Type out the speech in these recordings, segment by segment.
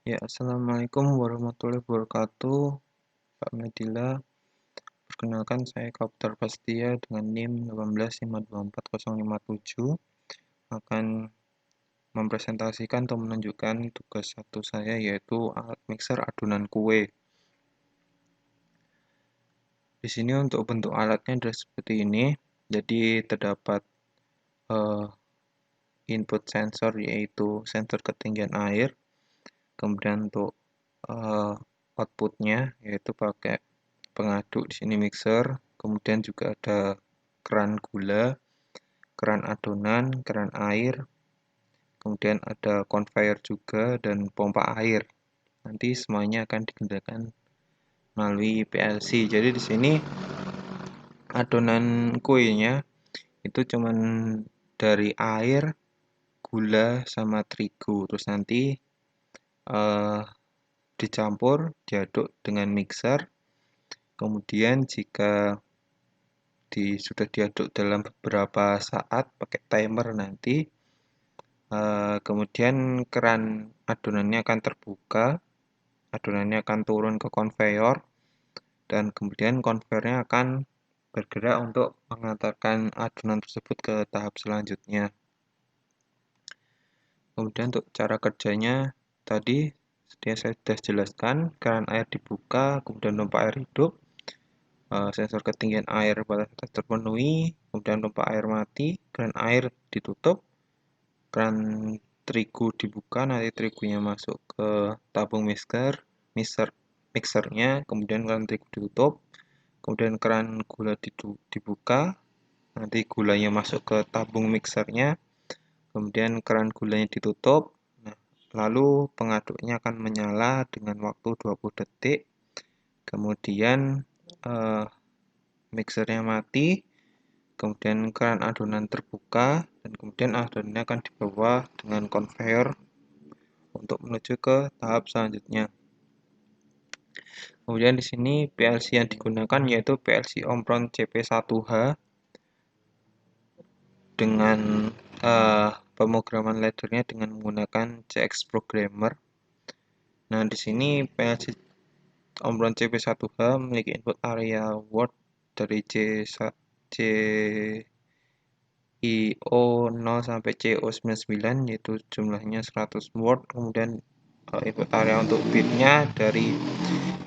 Ya, Assalamualaikum warahmatullahi wabarakatuh, Pak Medila. Perkenalkan, saya Kapter Pastia dengan NIM 185240057 akan mempresentasikan atau menunjukkan tugas satu saya, yaitu alat mixer adonan kue. Di sini untuk bentuk alatnya adalah seperti ini. Jadi terdapat eh, input sensor, yaitu sensor ketinggian air. Kemudian untuk eh, outputnya yaitu pakai pengaduk, di sini mixer. Kemudian juga ada keran gula, keran adonan, keran air. Kemudian ada conveyor juga dan pompa air. Nanti semuanya akan digunakan melalui PLC. Jadi di sini adonan kuenya itu cuman dari air, gula sama terigu. Terus nanti eh, dicampur, diaduk dengan mixer. Kemudian jika sudah diaduk dalam beberapa saat pakai timer nanti, kemudian keran adonannya akan terbuka, adonannya akan turun ke konveyor, dan kemudian konveyornya akan bergerak untuk mengantarkan adonan tersebut ke tahap selanjutnya. Kemudian untuk cara kerjanya tadi saya sudah jelaskan, keran air dibuka, kemudian pompa air hidup, sensor ketinggian air batas atas terpenuhi, kemudian pompa air mati, keran air ditutup, keran terigu dibuka, nanti terigunya masuk ke tabung mixernya, kemudian keran terigu ditutup, kemudian keran gula dibuka, nanti gulanya masuk ke tabung mixernya, kemudian keran gulanya ditutup, nah, lalu pengaduknya akan menyala dengan waktu 20 detik, kemudian mixernya mati, kemudian keran adonan terbuka, dan kemudian adonannya akan dibawa dengan conveyor untuk menuju ke tahap selanjutnya. Kemudian di sini PLC yang digunakan yaitu PLC Omron CP1H dengan pemrograman laddernya dengan menggunakan CX Programmer. Nah, di sini PLC Omron CP1H memiliki input area word dari CIO 0 sampai CO99, yaitu jumlahnya 100 word. Kemudian input area untuk bitnya dari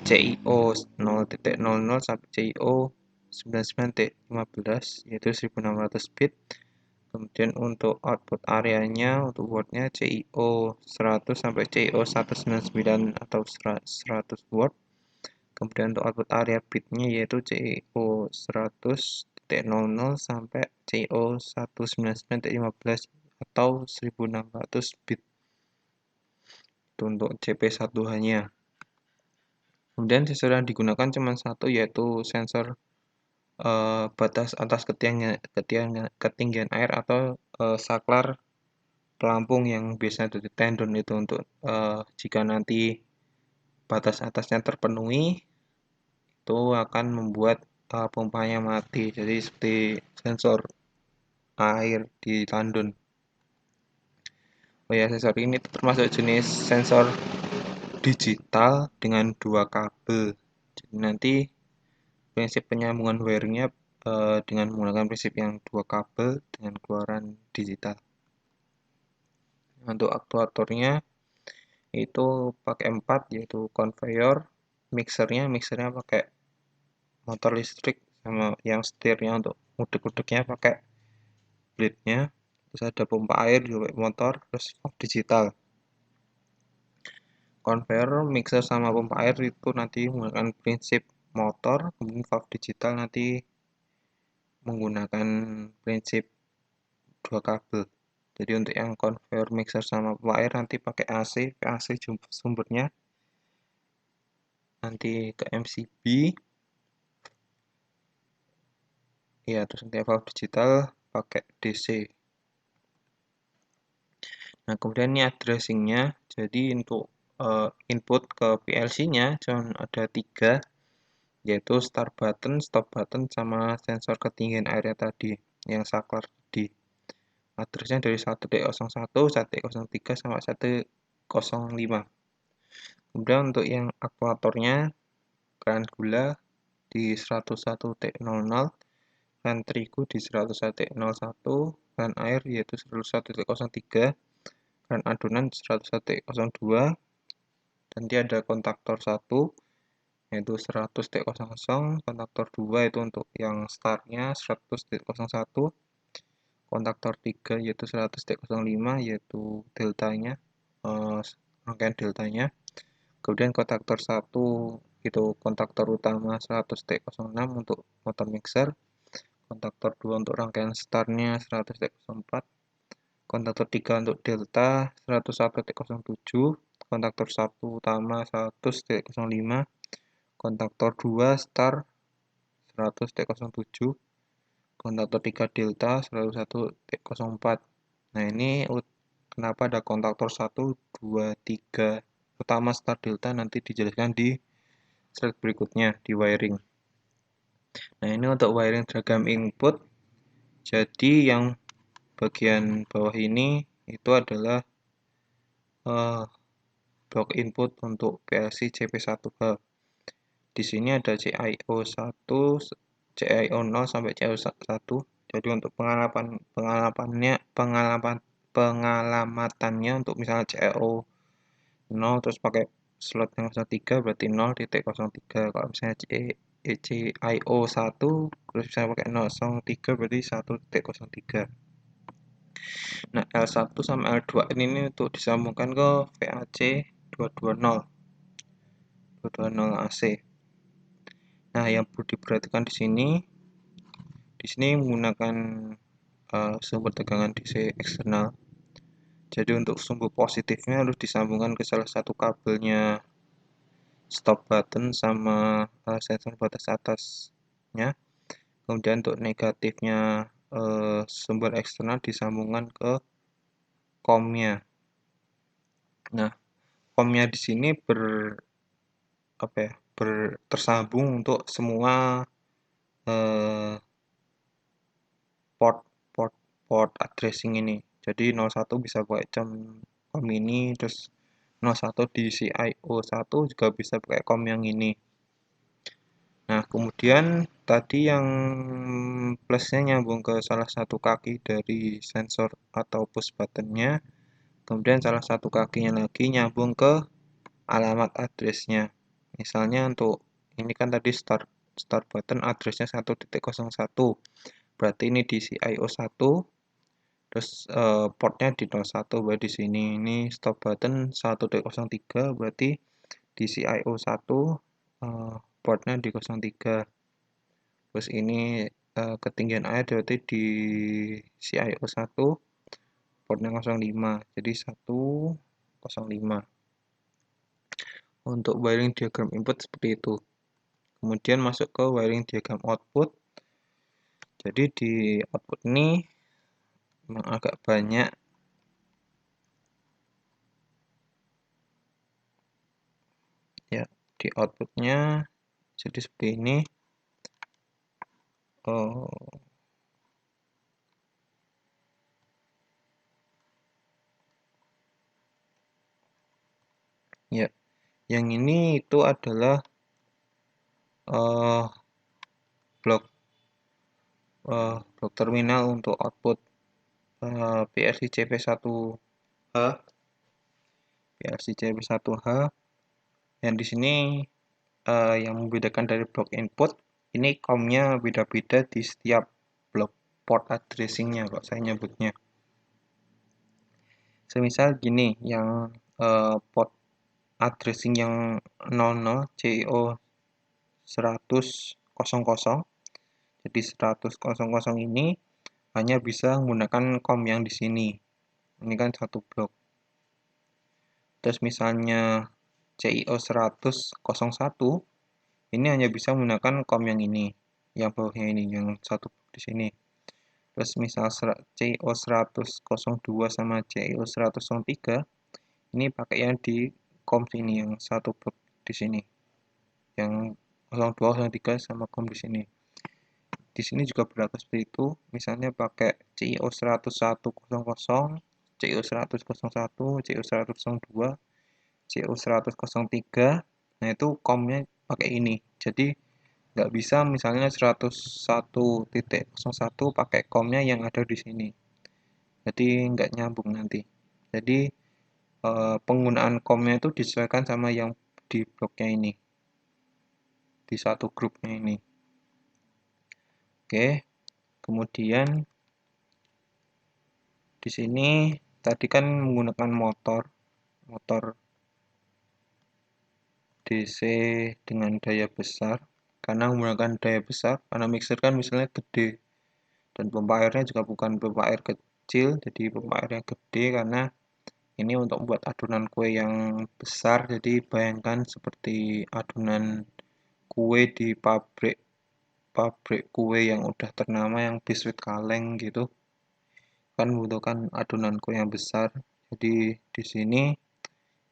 CIO 0.00 sampai CIO 99.15, yaitu 1600 bit. Kemudian untuk output areanya untuk wordnya CIO 100 sampai CIO 199 atau 100 word. Kemudian untuk output area bitnya yaitu CIO 100.00 sampai CIO 199.15 atau 1600 bit. Itu untuk CP1H-nya. Kemudian sensor yang digunakan cuma satu, yaitu sensor batas atas ketinggian air atau saklar pelampung yang biasanya dari tendon itu untuk jika nanti batas atasnya terpenuhi itu akan membuat pompanya mati. Jadi seperti sensor air di tandon. Oh ya, sensor ini termasuk jenis sensor digital dengan dua kabel. Jadi nanti prinsip penyambungan wiringnya dengan menggunakan prinsip yang dua kabel dengan keluaran digital. Untuk aktuatornya itu pakai 4, yaitu conveyor, mixernya pakai motor listrik, sama yang setirnya untuk ngudek-ngudeknya pakai blade-nya. Terus ada pompa air juga pakai motor, terus valve digital. Conveyor, mixer sama pompa air itu nanti menggunakan prinsip motor, kemudian valve digital nanti menggunakan prinsip dua kabel. Jadi untuk yang conveyor, mixer sama pompa air nanti pakai AC sumbernya nanti ke MCB. Ya, terus nanti valve digital pakai DC. Nah, kemudian ini addressing-nya. Jadi untuk input ke PLC-nya cuma ada 3, yaitu start button, stop button, sama sensor ketinggian airnya tadi, yang saklar tadi. Address-nya dari 1.01, 1.03, sama 1.05. Kemudian untuk yang aktuatornya, keran gula di 101.00, keran terigu di 101.01, keran air yaitu 101.03, keran adonan 101.02, nanti ada kontaktor 1 yaitu 100.00, kontaktor 2 itu untuk yang startnya 100.01, kontaktor 3 yaitu 100.05 yaitu deltanya, rangkaian deltanya. Kemudian kontaktor 1 itu kontaktor utama 100.06 untuk motor mixer, kontaktor 2 untuk rangkaian startnya 100.04, kontaktor 3 untuk delta 101.07, kontaktor 1 utama 100.05, kontaktor 2 start 100.07, kontaktor 3 delta 101.04. Nah, ini kenapa ada kontaktor 1, 2, 3 utama start delta nanti dijelaskan di slide berikutnya di wiring. Nah, ini untuk wiring diagram input. Jadi yang bagian bawah ini itu adalah blok input untuk PLC CP1H. Di sini ada CIO1, CIO0 sampai CIO1. Jadi untuk pengalamatannya untuk misalnya CIO 0 terus pakai slot yang 03 berarti 0.03. Kalau misalnya CIO 1 terus misalnya pakai 0.3 berarti 1.03. Nah, L1 sama L2 ini untuk disambungkan ke VAC 220 AC. Nah, yang perlu diperhatikan di sini menggunakan sumber tegangan DC eksternal. Jadi untuk sumbu positifnya harus disambungkan ke salah satu kabelnya stop button sama sensor batas atasnya. Kemudian untuk negatifnya sumber eksternal disambungkan ke COM-nya. Nah, COM-nya di sini tersambung untuk semua port addressing ini. Jadi 01 bisa pakai COM ini, terus 01 di CIO1 juga bisa pakai COM yang ini. Nah, kemudian tadi yang plusnya nyambung ke salah satu kaki dari sensor atau push buttonnya, kemudian salah satu kakinya lagi nyambung ke alamat addressnya. Misalnya untuk ini kan tadi start button addressnya 1.01, berarti ini di CIO1, terus portnya di 01, berarti di sini ini stop button 1.03, berarti di CIO1 portnya di 03. Terus ini ketinggian air berarti di CIO1 portnya 05, jadi 105. Untuk wiring diagram input seperti itu. Kemudian masuk ke wiring diagram output. Jadi di output ini memang agak banyak ya, di outputnya jadi seperti ini. Ya, yang ini itu adalah blok terminal untuk output PLC CP1H. PLC CP1H. Yang di sini yang membedakan dari blok input, ini COM-nya beda-beda di setiap blok port addressing-nya kalau saya nyebutnya. Semisal gini, yang port addressing yang 00 CIO 100.00, jadi 100.00 ini hanya bisa menggunakan COM yang di sini. Ini kan satu blok. Terus misalnya CIO 100.01 ini hanya bisa menggunakan COM yang ini, yang bawahnya ini, yang satu di sini. Terus misal CIO 100.02 sama CIO 100.03 ini pakai yang di COM sini, yang satu blok di sini, yang 02, 03 sama COM di sini. Di sini juga berlaku seperti itu. Misalnya pakai CIO 101.00, CIO 100.01, CIO 100.02. CU100.3. Nah, itu COM-nya pakai ini. Jadi nggak bisa misalnya 101.01 pakai COM-nya yang ada di sini. Jadi nggak nyambung nanti. Jadi penggunaan COM-nya itu disesuaikan sama yang di bloknya ini, di satu grupnya ini. Oke, kemudian di sini tadi kan menggunakan motor DC dengan daya besar. Karena menggunakan daya besar, karena mixer kan misalnya gede dan pompa airnya juga bukan pompa air kecil, jadi pompa airnya gede karena ini untuk membuat adonan kue yang besar. Jadi bayangkan seperti adonan kue di pabrik pabrik kue yang udah ternama, yang biskuit kaleng gitu, kan membutuhkan adonan kue yang besar. Jadi di sini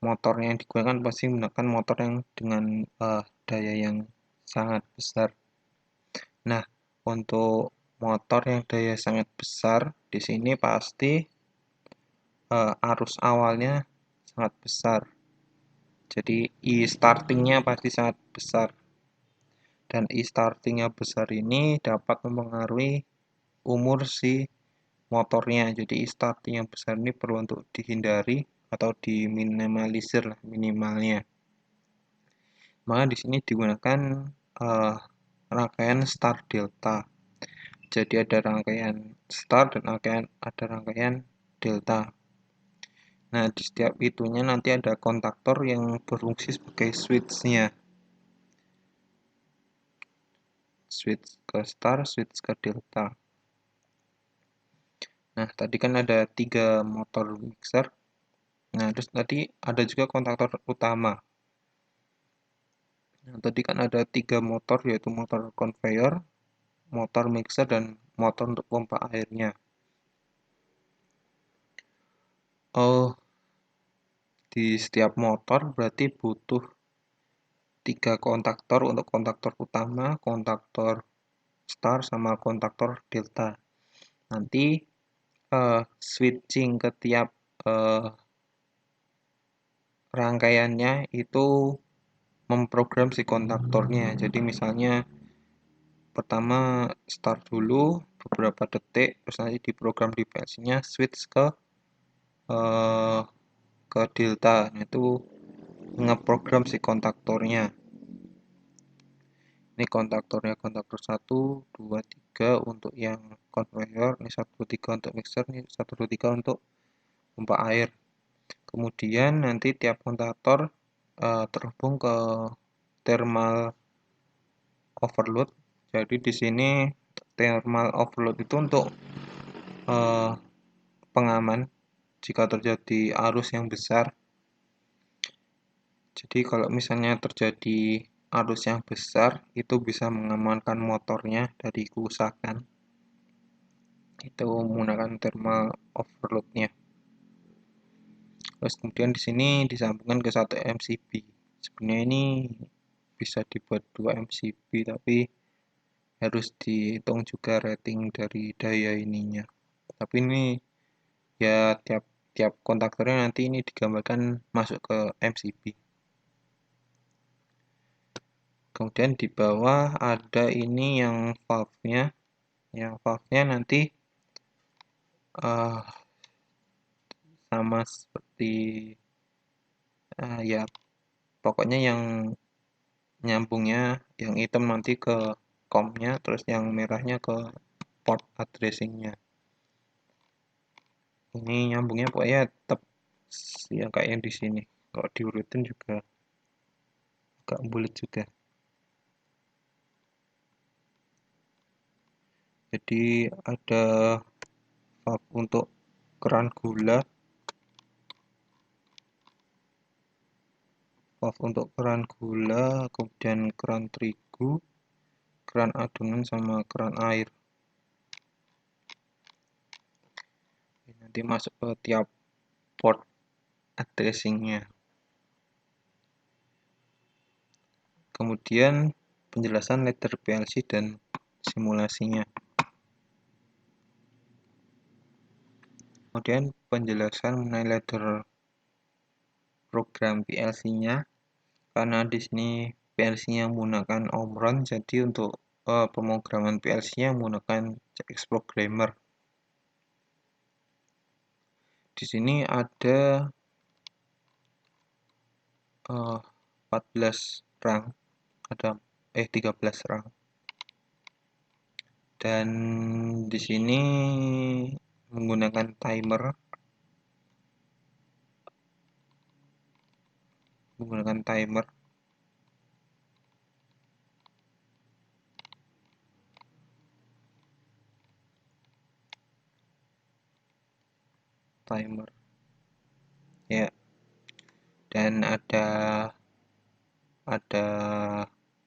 motornya yang digunakan pasti menggunakan motor yang dengan daya yang sangat besar. Nah, untuk motor yang daya sangat besar di sini pasti arus awalnya sangat besar. Jadi startingnya pasti sangat besar. Dan startingnya besar ini dapat mempengaruhi umur si motornya. Jadi starting yang besar ini perlu untuk dihindari atau diminimalisir lah minimalnya. Maka di sini digunakan rangkaian start delta. Jadi ada rangkaian start dan ada rangkaian delta. Nah, di setiap itunya nanti ada kontaktor yang berfungsi sebagai switch-nya. Switch ke start, switch ke delta. Nah, tadi kan ada 3 motor mixer. Nah, terus tadi ada juga kontaktor utama. Nah, tadi kan ada 3 motor, yaitu motor conveyor, motor mixer, dan motor untuk pompa airnya. Oh, di setiap motor berarti butuh 3 kontaktor untuk kontaktor utama, kontaktor start, sama kontaktor delta. Nanti switching ke tiap rangkaiannya itu memprogram si kontaktornya. Jadi misalnya pertama start dulu beberapa detik, terus nanti diprogram di PLC-nya switch ke delta. Nah, itu ngeprogram si kontaktornya. Ini kontaktornya kontaktor 1, 2, 3 untuk yang conveyor, ini 1, 2, 3 untuk mixer, ini 1, 2, 3 untuk pompa air. Kemudian nanti tiap kontaktor terhubung ke thermal overload. Jadi di sini thermal overload itu untuk pengaman jika terjadi arus yang besar. Jadi kalau misalnya terjadi arus yang besar, itu bisa mengamankan motornya dari kerusakan. Itu menggunakan thermal overload-nya. Terus kemudian di sini disambungkan ke satu MCB. Sebenarnya ini bisa dibuat 2 MCB, tapi harus dihitung juga rating dari daya ininya. Tapi ini ya tiap kontaktornya nanti ini digambarkan masuk ke MCB. Kemudian di bawah ada ini yang valve-nya. Yang valve-nya nanti sama seperti ya pokoknya yang nyambungnya yang hitam nanti ke COM-nya, terus yang merahnya ke port addressing-nya. Ini nyambungnya pokoknya tetap yang kayak yang di sini. Kalau diurutin juga agak bulat juga. Jadi ada valve untuk keran gula, valve untuk keran gula, kemudian keran terigu, keran adonan, sama keran air. Nanti masuk ke tiap port addressing-nya. Kemudian penjelasan ladder PLC dan simulasinya. Kemudian penjelasan mengenai ladder program PLC-nya, karena di sini PLC-nya menggunakan Omron, jadi untuk pemrograman PLC-nya menggunakan CX Programmer. Di sini ada 14 rang, ada 13 rang. Dan di sini menggunakan timer, ya. Dan ada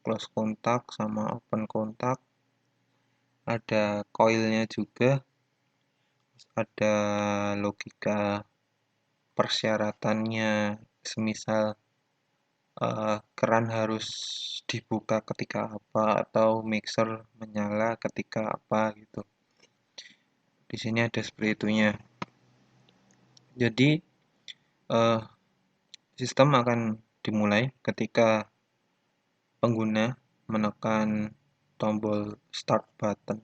close kontak sama open kontak, ada coilnya juga, ada logika persyaratannya, semisal keran harus dibuka ketika apa atau mixer menyala ketika apa gitu. Di sini ada seperti itunya. Jadi sistem akan dimulai ketika pengguna menekan tombol start button.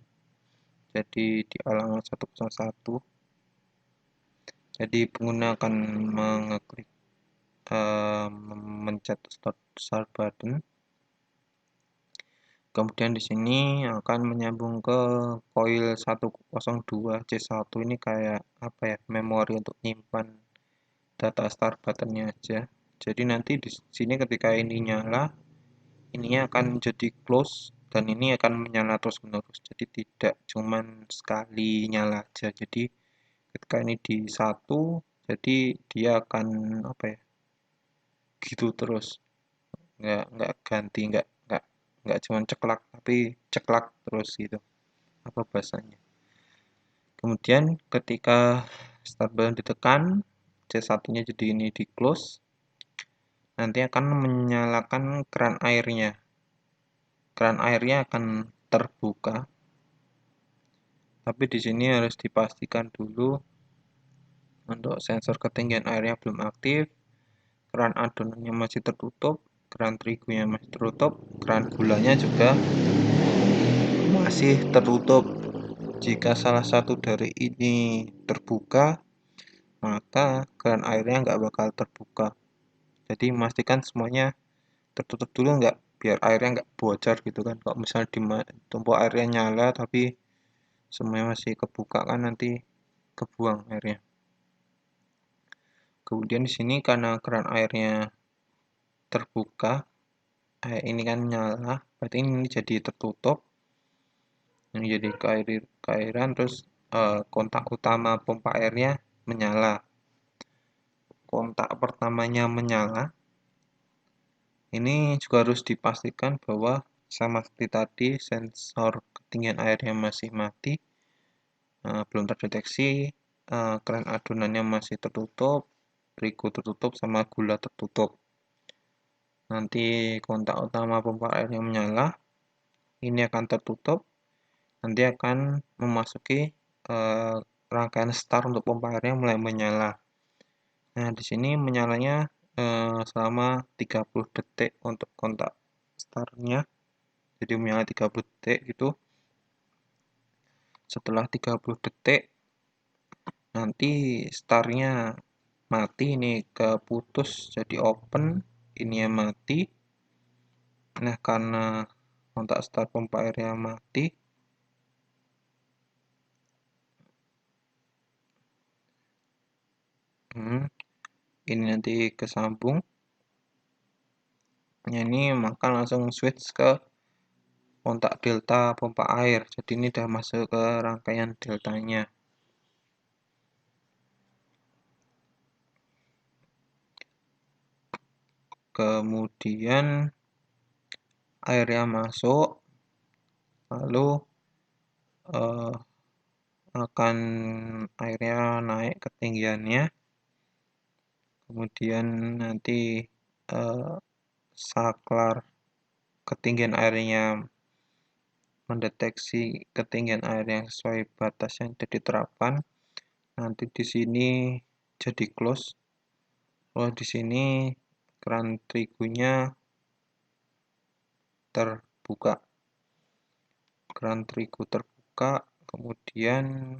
Jadi di alamat 101. Jadi pengguna akan mengeklik mencet start button. Kemudian di sini akan menyambung ke coil 102 C1. Ini kayak apa ya? Memori untuk nyimpan data start buttonnya aja. Jadi nanti di sini ketika ini nyala, ininya akan jadi close dan ini akan menyala terus-menerus. Jadi tidak cuman sekali nyala aja. Jadi ketika ini di 1, jadi dia akan apa ya? Gitu terus. Nggak ganti, nggak cuman ceklak, tapi ceklak terus gitu. Apa bahasanya? Kemudian ketika start button ditekan, C1-nya jadi ini di close, nanti akan menyalakan keran airnya. Keran airnya akan terbuka. Tapi di sini harus dipastikan dulu untuk sensor ketinggian airnya belum aktif, keran adonannya masih tertutup, keran terigunya masih tertutup, keran gulanya juga masih tertutup. Jika salah satu dari ini terbuka, maka keran airnya nggak bakal terbuka. Jadi memastikan semuanya tertutup dulu nggak, biar airnya nggak bocor gitu kan. Kalau misalnya di tumpuk airnya nyala tapi semuanya masih kebuka kan nanti kebuang airnya. Kemudian di sini karena keran airnya terbuka, ini kan nyala, berarti ini jadi tertutup. Ini jadi keairan, terus kontak utama pompa airnya menyala. Kontak pertamanya menyala. Ini juga harus dipastikan bahwa sama seperti tadi sensor ketinggian airnya masih mati, belum terdeteksi, keran adonannya masih tertutup, terigu tertutup, sama gula tertutup. Nanti kontak utama pompa airnya menyala, ini akan tertutup, nanti akan memasuki rangkaian start untuk pompa airnya mulai menyala. Nah, di sini menyalanya selama 30 detik untuk kontak startnya. Jadi menyala 30 detik gitu. Setelah 30 detik nanti startnya mati, ini keputus jadi open, ini yang mati. Nah, karena kontak start pompa airnya mati, ini nanti kesambung. Ini maka langsung switch ke kontak delta pompa air. Jadi ini udah masuk ke rangkaian deltanya. Kemudian airnya masuk, lalu akan airnya naik ketinggiannya. Kemudian nanti saklar ketinggian airnya mendeteksi ketinggian air yang sesuai batas yang diterapkan. Nanti di sini jadi close. Kalau di sini keran terigunya terbuka. Keran terigu terbuka, kemudian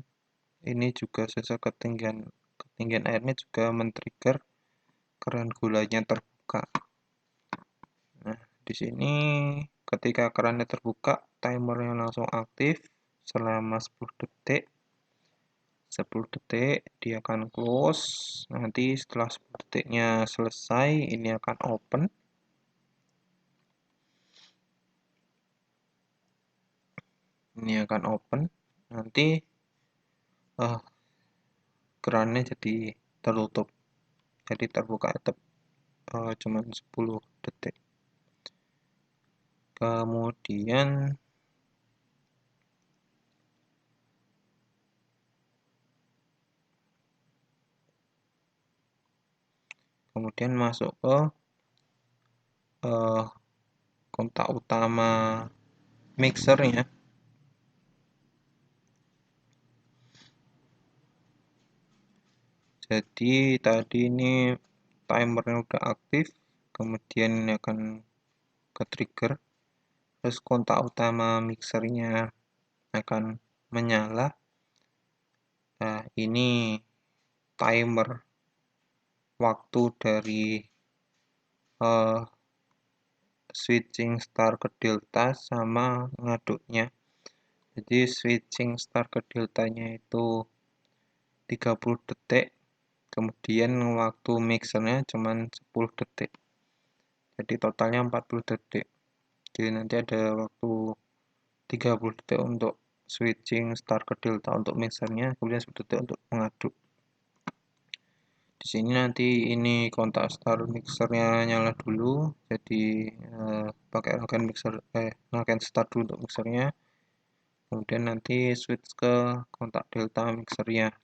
ini juga sensor ketinggian airnya juga men-trigger keran gulanya terbuka. Nah, di sini ketika kerannya terbuka, timernya langsung aktif selama 10 detik. 10 detik dia akan close. Nanti setelah 10 detiknya selesai, ini akan open. Ini akan open. Nanti kerannya jadi tertutup. Jadi terbuka tetap cuma 10 detik. Kemudian masuk ke kontak utama mixernya. Jadi tadi ini timernya udah aktif, kemudian ini akan ke trigger, terus kontak utama mixernya akan menyala. Nah, ini timer waktu dari switching star ke delta sama ngaduknya. Jadi switching star ke deltanya itu 30 detik, kemudian waktu mixernya cuma 10 detik. Jadi totalnya 40 detik. Jadi nanti ada waktu 30 detik untuk switching star ke delta untuk mixernya, kemudian 10 detik untuk mengaduk. Di sini nanti ini kontak start mixernya nyala dulu, jadi pakai rangkaian start dulu untuk mixernya, kemudian nanti switch ke kontak delta mixernya.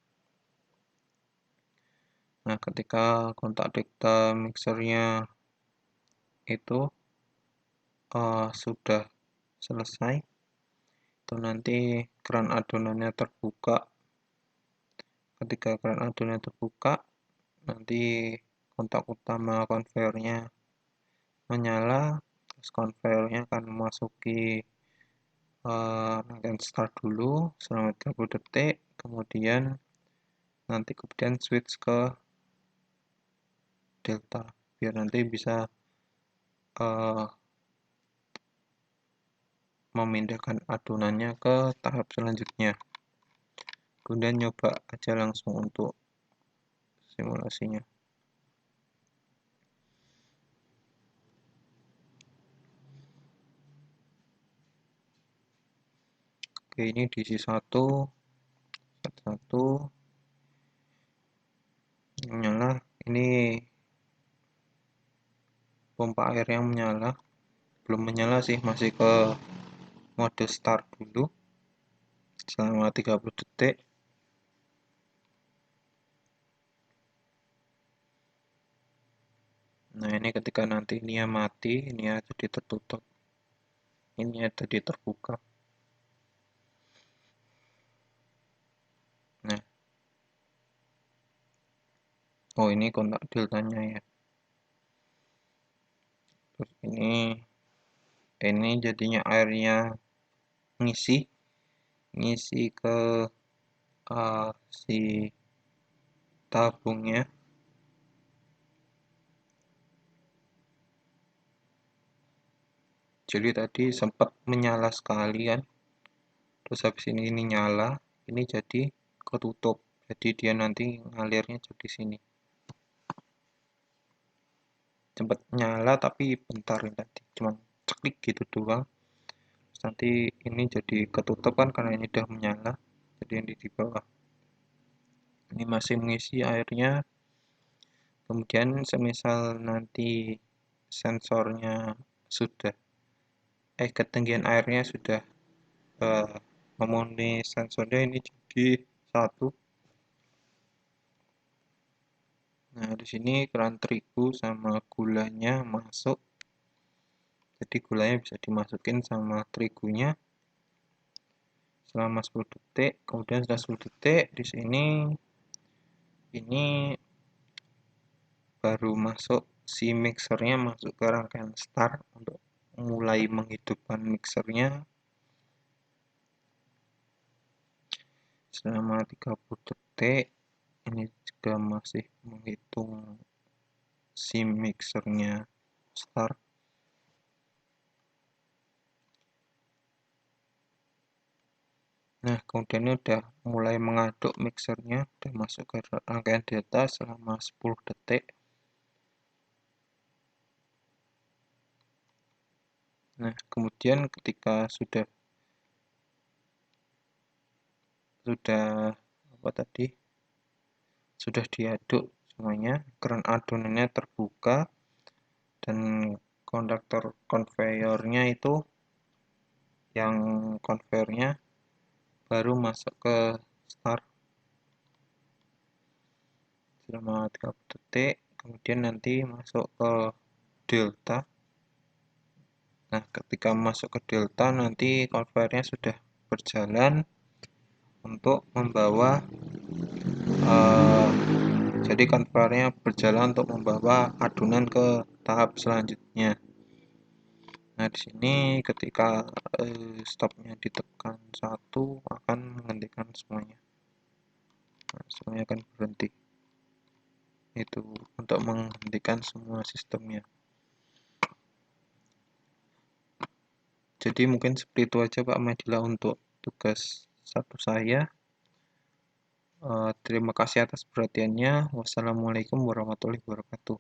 Nah, ketika kontak delta mixernya itu sudah selesai, itu nanti keran adonannya terbuka. Ketika keran adonannya terbuka, nanti kontak utama konveyornya menyala, terus konveyornya akan memasuki rangkaian start dulu selama 30 detik, kemudian switch ke delta biar nanti bisa memindahkan adonannya ke tahap selanjutnya. Kemudian nyoba aja langsung untuk simulasinya. Oke, ini DC 1 nyala. Ini pompa air yang menyala. Belum menyala sih, masih ke mode start dulu selama 30 detik. Nah, ini ketika nanti ini ya mati, ini ya jadi tertutup, ini ya jadi terbuka. Nah, oh ini kontak deltanya ya. Terus ini jadinya airnya ngisi ke si tabungnya. Jadi tadi sempat menyala sekali kan, terus habis ini nyala, ini jadi ketutup, jadi dia nanti ngalirnya jadi sini. Sempat nyala tapi bentar tadi, cuman ceklik gitu doang. Terus nanti ini jadi ketutup kan karena ini udah menyala, jadi ini di bawah. Ini masih mengisi airnya. Kemudian semisal nanti sensornya sudah ketinggian airnya sudah memenuhi sensornya, ini jadi 1. Nah, di sini keran terigu sama gulanya masuk. Jadi gulanya bisa dimasukin sama terigunya selama 10 detik. Kemudian setelah 10 detik di sini ini baru masuk si mixernya masuk ke rangkaian start untuk mulai menghidupkan mixernya selama 30 detik. Ini juga masih menghitung si mixernya start. Nah, kemudian ini udah mulai mengaduk mixernya, udah masuk ke rangkaian delta selama 10 detik. Nah, kemudian ketika sudah apa tadi? Sudah diaduk semuanya, keran adonannya terbuka dan konduktor konveyornya itu yang konveyornya baru masuk ke start selama 30 detik, kemudian nanti masuk ke delta. Nah, ketika masuk ke delta nanti konveyornya sudah berjalan untuk membawa jadi konveyornya berjalan untuk membawa adonan ke tahap selanjutnya. Nah, di sini ketika stopnya ditekan 1 akan menghentikan semuanya. Nah, semuanya akan berhenti. Itu untuk menghentikan semua sistemnya. Jadi mungkin seperti itu aja Pak Medila untuk tugas 1 saya. Terima kasih atas perhatiannya. Wassalamualaikum warahmatullahi wabarakatuh.